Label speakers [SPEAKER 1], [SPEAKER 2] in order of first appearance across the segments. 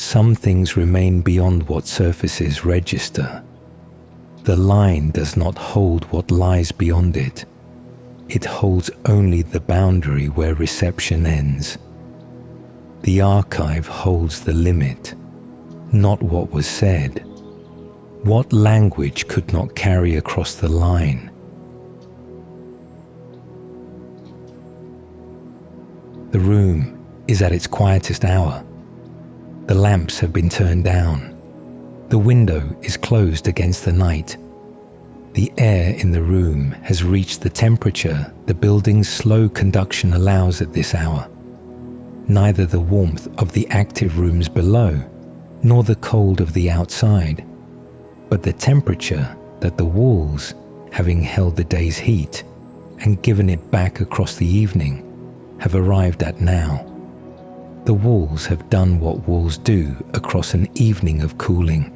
[SPEAKER 1] some things remain beyond what surfaces register. The line does not hold what lies beyond it. It holds only the boundary where reception ends. The archive holds the limit, not what was said. What language could not carry across the line? The room is at its quietest hour. The lamps have been turned down. The window is closed against the night. The air in the room has reached the temperature the building's slow conduction allows at this hour. Neither the warmth of the active rooms below, nor the cold of the outside, but the temperature that the walls, having held the day's heat and given it back across the evening, have arrived at now. The walls have done what walls do across an evening of cooling.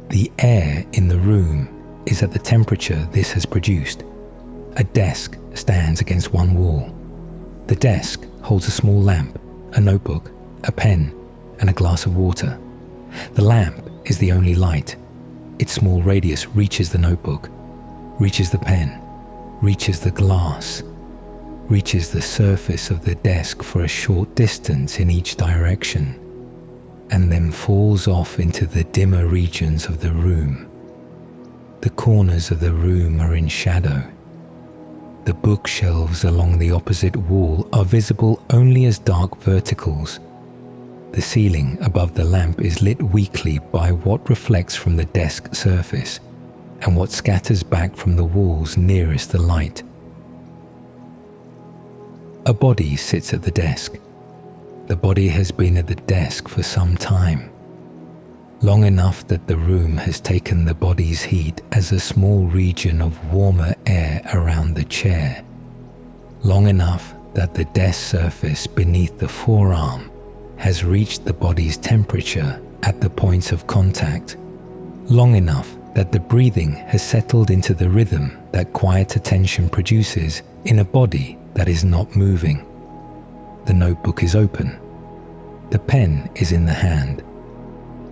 [SPEAKER 1] The air in the room is at the temperature this has produced. A desk stands against one wall. The desk holds a small lamp, a notebook, a pen, and a glass of water. The lamp is the only light. Its small radius reaches the notebook, reaches the pen, reaches the glass, reaches the surface of the desk for a short distance in each direction, and then falls off into the dimmer regions of the room. The corners of the room are in shadow. The bookshelves along the opposite wall are visible only as dark verticals. The ceiling above the lamp is lit weakly by what reflects from the desk surface and what scatters back from the walls nearest the light. A body sits at the desk. The body has been at the desk for some time, long enough that the room has taken the body's heat as a small region of warmer air around the chair, long enough that the desk surface beneath the forearm has reached the body's temperature at the points of contact, long enough that the breathing has settled into the rhythm that quiet attention produces in a body that is not moving. The notebook is open. The pen is in the hand.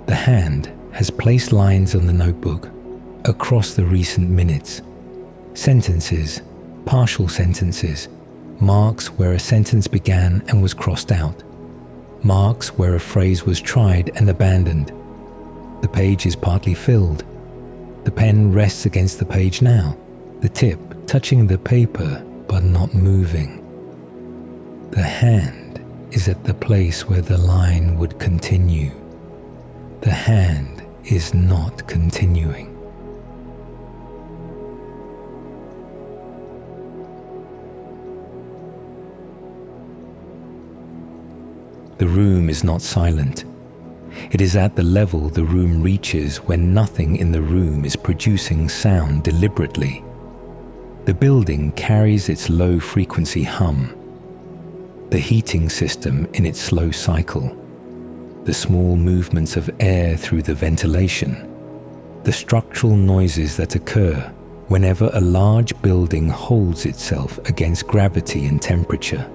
[SPEAKER 1] The hand has placed lines on the notebook across the recent minutes. Sentences, partial sentences, marks where a sentence began and was crossed out, marks where a phrase was tried and abandoned. The page is partly filled. The pen rests against the page now, the tip touching the paper but not moving. The hand is at the place where the line would continue. The hand is not continuing. The room is not silent. It is at the level the room reaches when nothing in the room is producing sound deliberately. The building carries its low-frequency hum, the heating system in its slow cycle, the small movements of air through the ventilation, the structural noises that occur whenever a large building holds itself against gravity and temperature.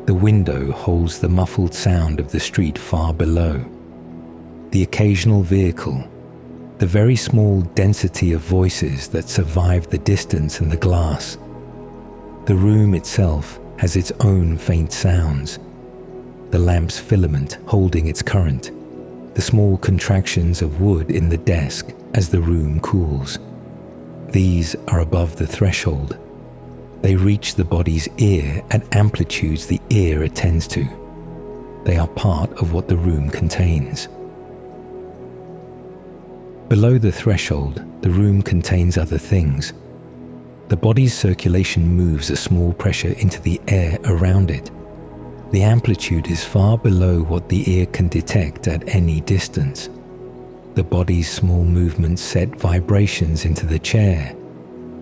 [SPEAKER 1] The window holds the muffled sound of the street far below, the occasional vehicle, the very small density of voices that survive the distance and the glass. The room itself has its own faint sounds, the lamp's filament holding its current, the small contractions of wood in the desk as the room cools. These are above the threshold. They reach the body's ear at amplitudes the ear attends to. They are part of what the room contains. Below the threshold, the room contains other things. The body's circulation moves a small pressure into the air around it. The amplitude is far below what the ear can detect at any distance. The body's small movements set vibrations into the chair.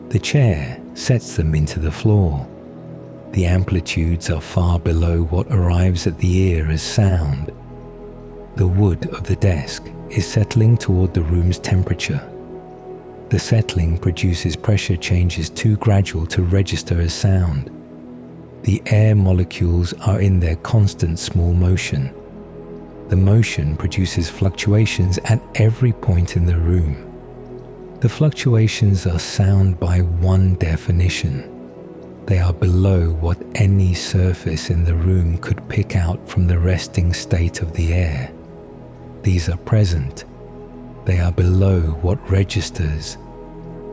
[SPEAKER 1] The chair sets them into the floor. The amplitudes are far below what arrives at the ear as sound. The wood of the desk is settling toward the room's temperature. The settling produces pressure changes too gradual to register as sound. The air molecules are in their constant small motion. The motion produces fluctuations at every point in the room. The fluctuations are sound by one definition. They are below what any surface in the room could pick out from the resting state of the air. These are present. They are below what registers.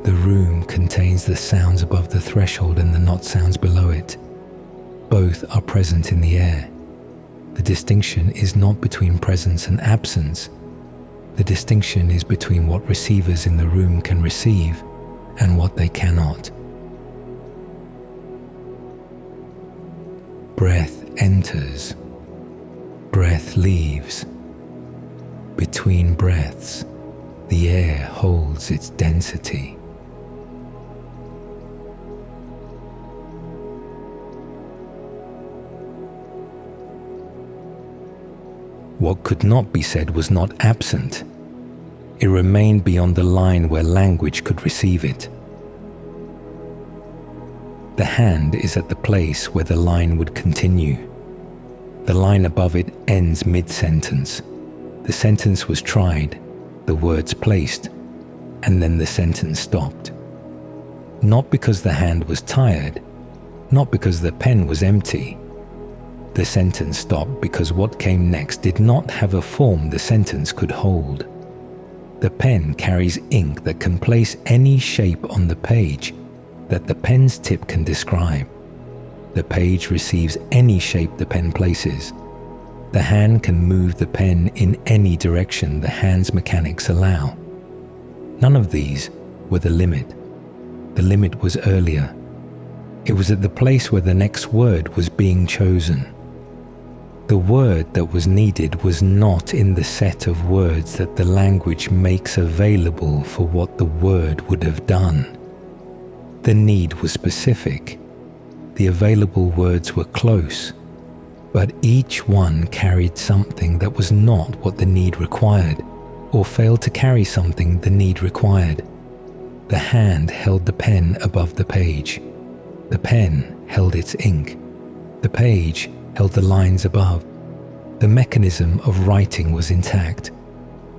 [SPEAKER 1] The room contains the sounds above the threshold and the not sounds below it. Both are present in the air. The distinction is not between presence and absence. The distinction is between what receivers in the room can receive and what they cannot. Breath enters. Breath leaves. Between breaths, the air holds its density. What could not be said was not absent. It remained beyond the line where language could receive it. The hand is at the place where the line would continue. The line above it ends mid-sentence. The sentence was tried, the words placed, and then the sentence stopped. Not because the hand was tired, not because the pen was empty. The sentence stopped because what came next did not have a form the sentence could hold. The pen carries ink that can place any shape on the page that the pen's tip can describe. The page receives any shape the pen places. The hand can move the pen in any direction the hand's mechanics allow. None of these were the limit. The limit was earlier. It was at the place where the next word was being chosen. The word that was needed was not in the set of words that the language makes available for what the word would have done. The need was specific. The available words were close, but each one carried something that was not what the need required, or failed to carry something the need required. The hand held the pen above the page. The pen held its ink. The page held the lines above. The mechanism of writing was intact.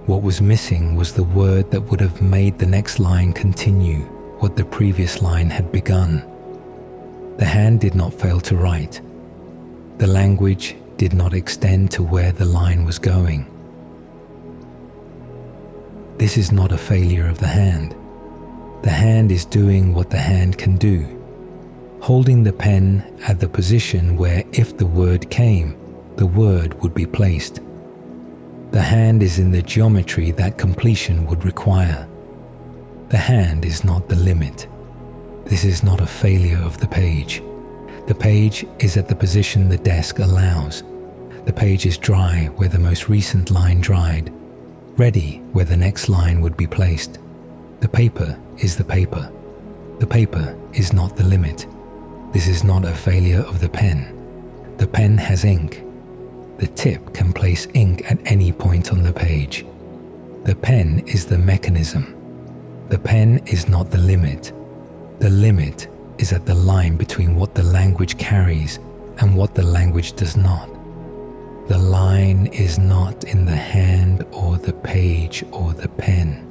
[SPEAKER 1] What was missing was the word that would have made the next line continue what the previous line had begun. The hand did not fail to write. The language did not extend to where the line was going. This is not a failure of the hand. The hand is doing what the hand can do, holding the pen at the position where, if the word came, the word would be placed. The hand is in the geometry that completion would require. The hand is not the limit. This is not a failure of the page. The page is at the position the desk allows. The page is dry where the most recent line dried, ready where the next line would be placed. The paper is the paper. The paper is not the limit. This is not a failure of the pen. The pen has ink. The tip can place ink at any point on the page. The pen is the mechanism. The pen is not the limit. The limit is at the line between what the language carries and what the language does not. The line is not in the hand or the page or the pen.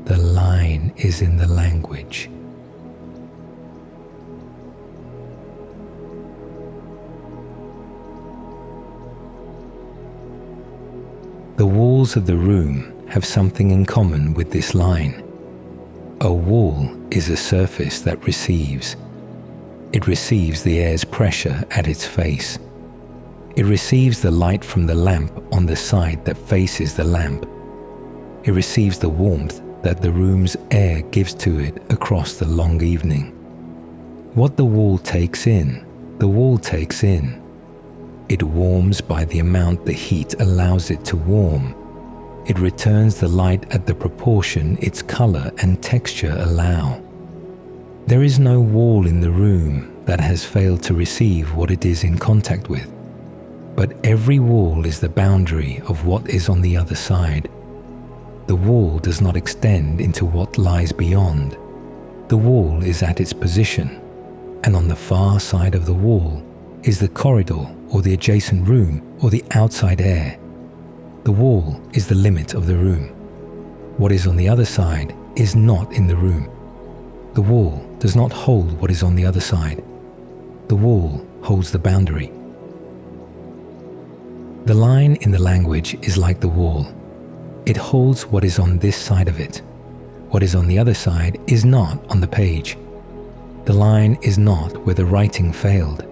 [SPEAKER 1] The line is in the language. The walls of the room have something in common with this line. A wall is a surface that receives. It receives the air's pressure at its face. It receives the light from the lamp on the side that faces the lamp. It receives the warmth that the room's air gives to it across the long evening. What the wall takes in, the wall takes in. It warms by the amount the heat allows it to warm. It returns the light at the proportion its color and texture allow. There is no wall in the room that has failed to receive what it is in contact with, but every wall is the boundary of what is on the other side. The wall does not extend into what lies beyond. The wall is at its position, and on the far side of the wall is the corridor or the adjacent room or the outside air The wall is the limit of the room. What is on the other side is not in the room. The wall does not hold what is on the other side. The wall holds the boundary. The line in the language is like the wall. It holds what is on this side of it. What is on the other side is not on the page. The line is not where the writing failed.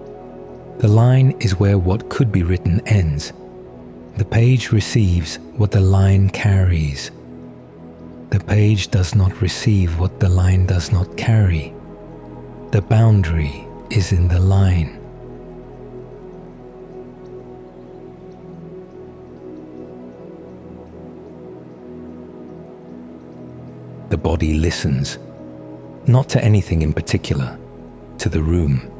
[SPEAKER 1] The line is where what could be written ends. The page receives what the line carries. The page does not receive what the line does not carry. The boundary is in the line. The body listens, not to anything in particular, to the room.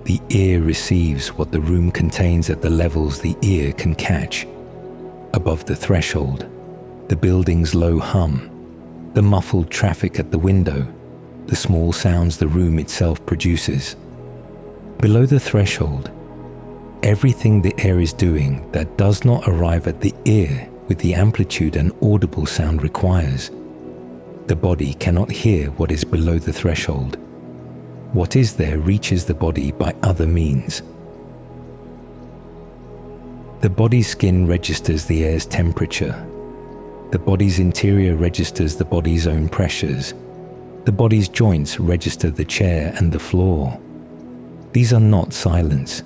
[SPEAKER 1] The ear receives what the room contains at the levels the ear can catch. Above the threshold, the building's low hum, the muffled traffic at the window, the small sounds the room itself produces. Below the threshold, everything the air is doing that does not arrive at the ear with the amplitude an audible sound requires. The body cannot hear what is below the threshold. What is there reaches the body by other means. The body's skin registers the air's temperature. The body's interior registers the body's own pressures. The body's joints register the chair and the floor. These are not silence.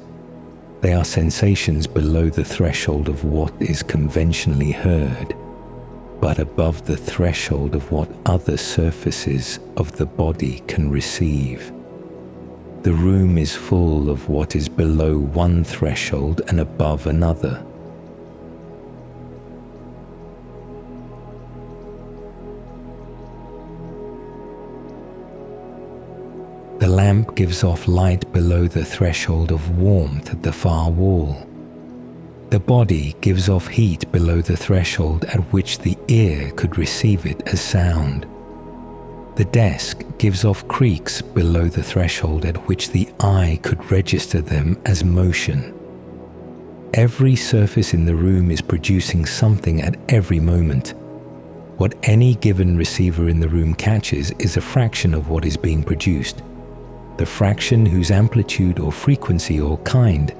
[SPEAKER 1] They are sensations below the threshold of what is conventionally heard, but above the threshold of what other surfaces of the body can receive. The room is full of what is below one threshold and above another. The lamp gives off light below the threshold of warmth at the far wall. The body gives off heat below the threshold at which the ear could receive it as sound. The desk gives off creaks below the threshold at which the eye could register them as motion. Every surface in the room is producing something at every moment. What any given receiver in the room catches is a fraction of what is being produced. The fraction whose amplitude or frequency or kind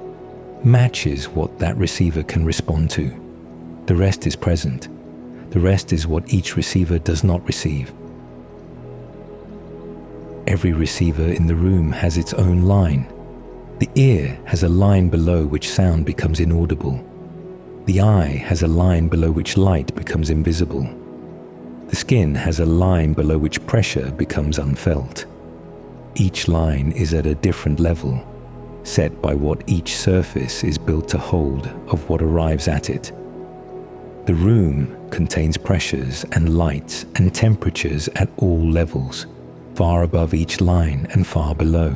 [SPEAKER 1] matches what that receiver can respond to. The rest is present. The rest is what each receiver does not receive. Every receiver in the room has its own line. The ear has a line below which sound becomes inaudible. The eye has a line below which light becomes invisible. The skin has a line below which pressure becomes unfelt. Each line is at a different level, set by what each surface is built to hold of what arrives at it. The room contains pressures and lights and temperatures at all levels, far above each line and far below.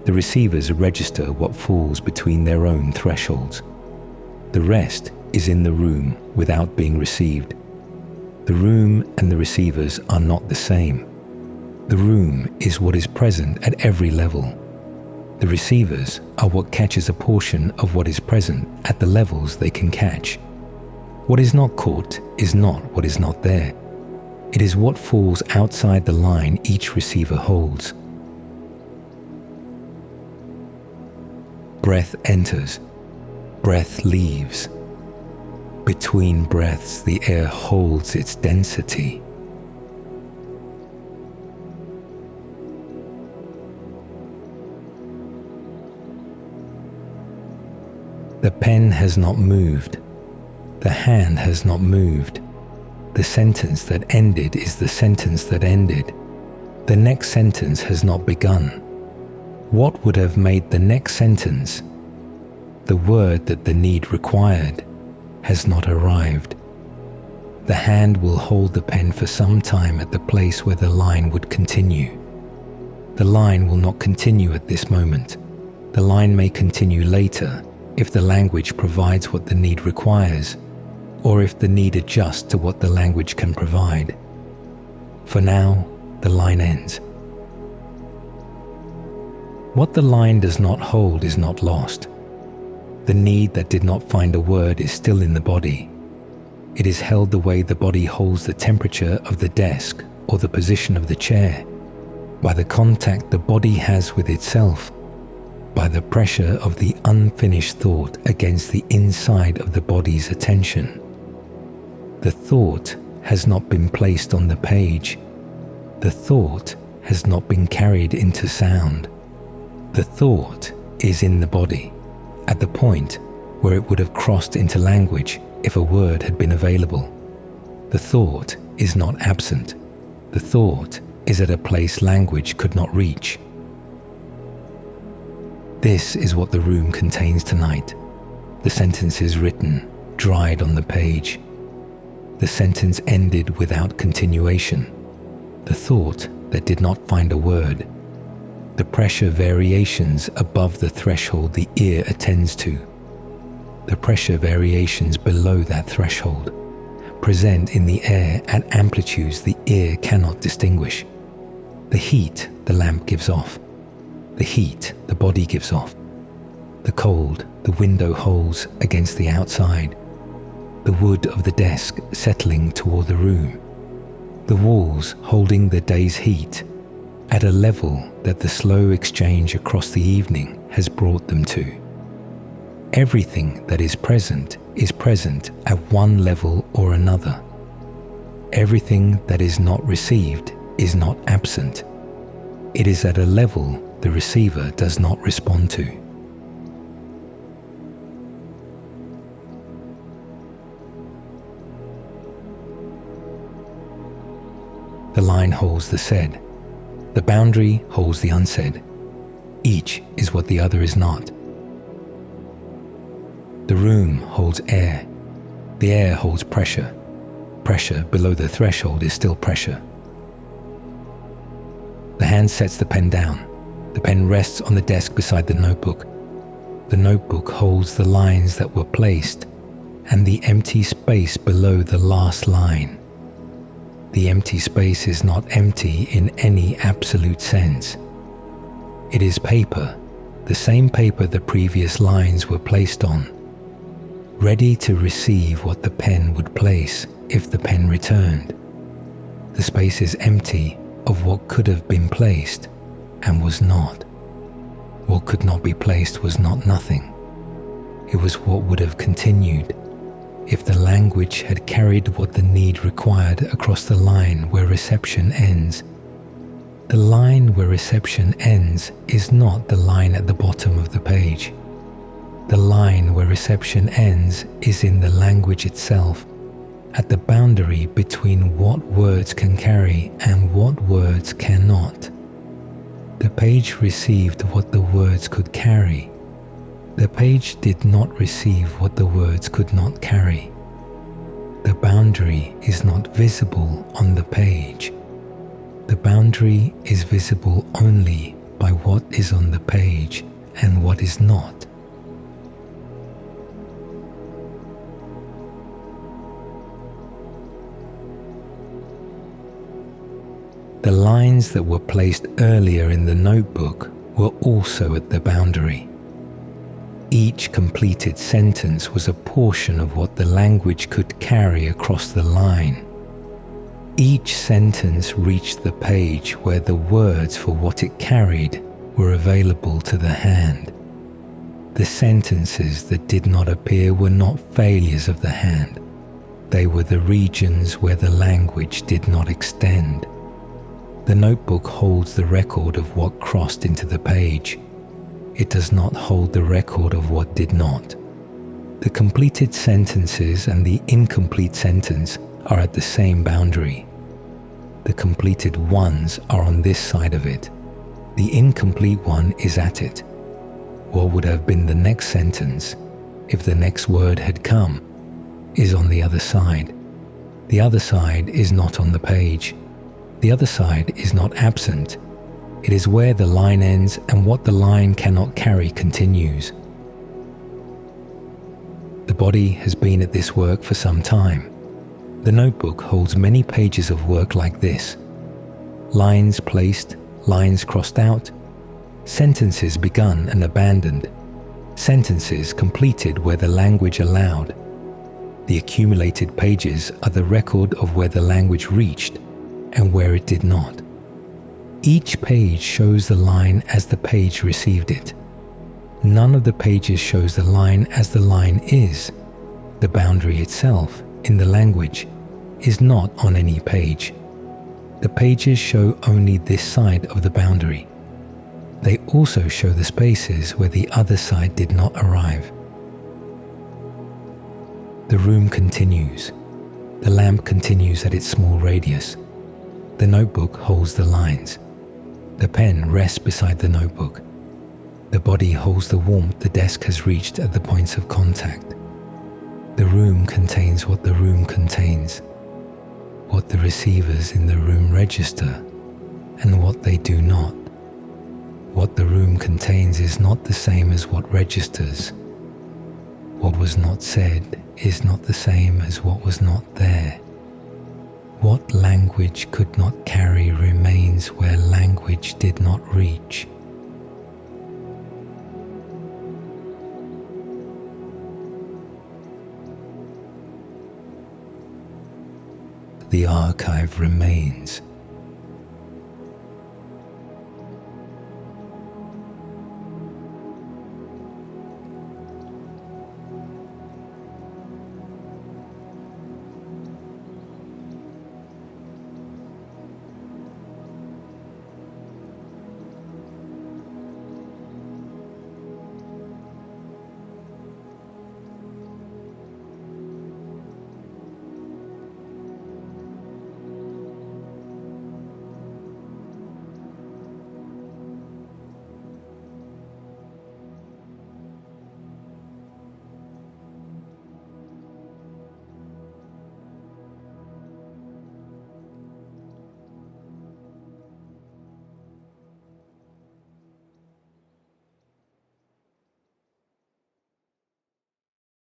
[SPEAKER 1] The receivers register what falls between their own thresholds. The rest is in the room without being received. The room and the receivers are not the same. The room is what is present at every level. The receivers are what catches a portion of what is present at the levels they can catch. What is not caught is not what is not there. It is what falls outside the line each receiver holds. Breath enters, breath leaves. Between breaths, the air holds its density. The pen has not moved. The hand has not moved. The sentence that ended is the sentence that ended. The next sentence has not begun. What would have made the next sentence? The word that the need required has not arrived. The hand will hold the pen for some time at the place where the line would continue. The line will not continue at this moment. The line may continue later if the language provides what the need requires, or if the need adjusts to what the language can provide. For now, the line ends. What the line does not hold is not lost. The need that did not find a word is still in the body. It is held the way the body holds the temperature of the desk or the position of the chair, by the contact the body has with itself, by the pressure of the unfinished thought against the inside of the body's attention. The thought has not been placed on the page. The thought has not been carried into sound. The thought is in the body, at the point where it would have crossed into language if a word had been available. The thought is not absent. The thought is at a place language could not reach. This is what the room contains tonight. The sentences written, dried on the page. The sentence ended without continuation. The thought that did not find a word. The pressure variations above the threshold the ear attends to. The pressure variations below that threshold, present in the air at amplitudes the ear cannot distinguish. The heat the lamp gives off. The heat the body gives off. The cold the window holds against the outside. The wood of the desk settling toward the room. The walls holding the day's heat at a level that the slow exchange across the evening has brought them to. Everything that is present at one level or another. Everything that is not received is not absent. It is at a level the receiver does not respond to. The line holds the said. The boundary holds the unsaid. Each is what the other is not. The room holds air. The air holds pressure. Pressure below the threshold is still pressure. The hand sets the pen down. The pen rests on the desk beside the notebook. The notebook holds the lines that were placed and the empty space below the last line. The empty space is not empty in any absolute sense. It is paper, the same paper the previous lines were placed on, ready to receive what the pen would place if the pen returned. The space is empty of what could have been placed and was not. What could not be placed was not nothing. It was what would have continued if the language had carried what the need required across the line where reception ends. The line where reception ends is not the line at the bottom of the page. The line where reception ends is in the language itself, at the boundary between what words can carry and what words cannot. The page received what the words could carry. The page did not receive what the words could not carry. The boundary is not visible on the page. The boundary is visible only by what is on the page and what is not. The lines that were placed earlier in the notebook were also at the boundary. Each completed sentence was a portion of what the language could carry across the line. Each sentence reached the page where the words for what it carried were available to the hand. The sentences that did not appear were not failures of the hand. They were the regions where the language did not extend. The notebook holds the record of what crossed into the page. It does not hold the record of what did not. The completed sentences and the incomplete sentence are at the same boundary. The completed ones are on this side of it. The incomplete one is at it. What would have been the next sentence, if the next word had come, is on the other side. The other side is not on the page. The other side is not absent. It is where the line ends and what the line cannot carry continues. The body has been at this work for some time. The notebook holds many pages of work like this. Lines placed, lines crossed out, sentences begun and abandoned, sentences completed where the language allowed. The accumulated pages are the record of where the language reached and where it did not. Each page shows the line as the page received it. None of the pages shows the line as the line is. The boundary itself, in the language, is not on any page. The pages show only this side of the boundary. They also show the spaces where the other side did not arrive. The room continues. The lamp continues at its small radius. The notebook holds the lines. The pen rests beside the notebook. The body holds the warmth the desk has reached at the points of contact. The room contains what the room contains, what the receivers in the room register, and what they do not. What the room contains is not the same as what registers. What was not said is not the same as what was not there. What language could not carry remains where language did not reach. The archive remains.